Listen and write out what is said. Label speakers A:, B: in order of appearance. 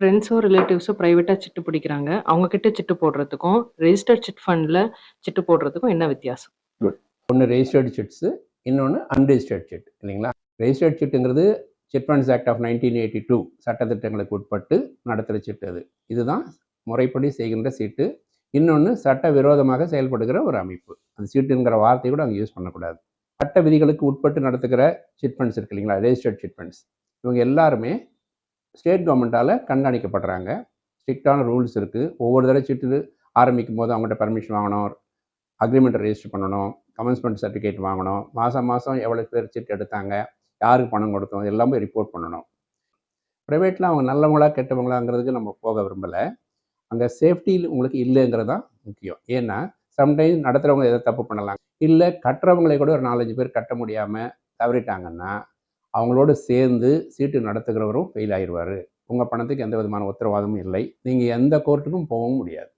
A: ஃப்ரெண்ட்ஸோ, ரிலேட்டிவ்ஸோ பிரைவேட்டா சிட்டு பிடிக்கிறாங்க. அவங்க கிட்ட சிட்டு போடுறதுக்கும், ரெஜிஸ்டர்ட் சிட் ஃபண்ட்ல சிட்டு போடுறதுக்கும் என்ன வித்தியாசம்?
B: குட். ஒன்று ரெஜிஸ்டர்டு சிட்ஸு, இன்னொன்று அன்ரெஜிஸ்டர்ட் சிட் இல்லைங்களா? ரெஜிஸ்டர்ட் சிட்டுங்கிறது சிட் ஃபண்ட்ஸ் ஆக்ட் ஆஃப் 1982 சட்டத்திட்டங்களுக்கு உட்பட்டு நடத்துகிற சிட்டு அது. இதுதான் முறைப்படி செய்கின்ற சீட்டு. இன்னொன்று சட்ட விரோதமாக செயல்படுகிற ஒரு அமைப்பு. அந்த சீட்டுங்கிற வார்த்தையை கூட அங்கே யூஸ் பண்ணக்கூடாது. சட்ட விதிகளுக்கு உட்பட்டு நடத்துகிற சிட் ஃபண்ட்ஸ் இருக்கு இல்லைங்களா, ரெஜிஸ்டர்ட் சிட் ஃபண்ட்ஸ், இவங்க எல்லாருமே ஸ்டேட் கவர்மெண்ட்டால் கண்காணிக்கப்படுறாங்க. ஸ்ட்ரிக்டான ரூல்ஸ் இருக்குது. ஒவ்வொரு தடவை சிட்டு ஆரம்பிக்கும் போது அவங்கள்ட்ட பர்மிஷன் வாங்கணும், அக்ரிமெண்ட்டை ரெஜிஸ்டர் பண்ணணும், கமன்ஸ்மெண்ட் சர்டிஃபிகேட் வாங்கணும், மாதம் மாதம் எவ்வளோ பேர் சிட்டு எடுத்தாங்க, யாருக்கு பணம் கொடுத்தோம், எல்லாமே ரிப்போர்ட் பண்ணணும். ப்ரைவேட்டில் அவங்க நல்லவங்களா கெட்டவங்களாங்கிறதுக்கு நம்ம போக விரும்பலை. அங்கே சேஃப்டி உங்களுக்கு இல்லைங்கிறது தான் முக்கியம். ஏன்னா சம்டைம்ஸ் நடத்துகிறவங்க எதை தப்பு பண்ணலாம், இல்லை கட்டுறவங்களை கூட ஒரு 4-5 பேர் கட்ட முடியாமல் தவறிட்டாங்கன்னா அவங்களோட சேர்ந்து சீட்டு நடத்துகிறவரும் ஃபெயில் ஆயிடுவார். உங்கள் பணத்துக்கு எந்த விதமான உத்தரவாதமும் இல்லை. நீங்கள் எந்த கோர்ட்டுக்கும் போகவும் முடியாது.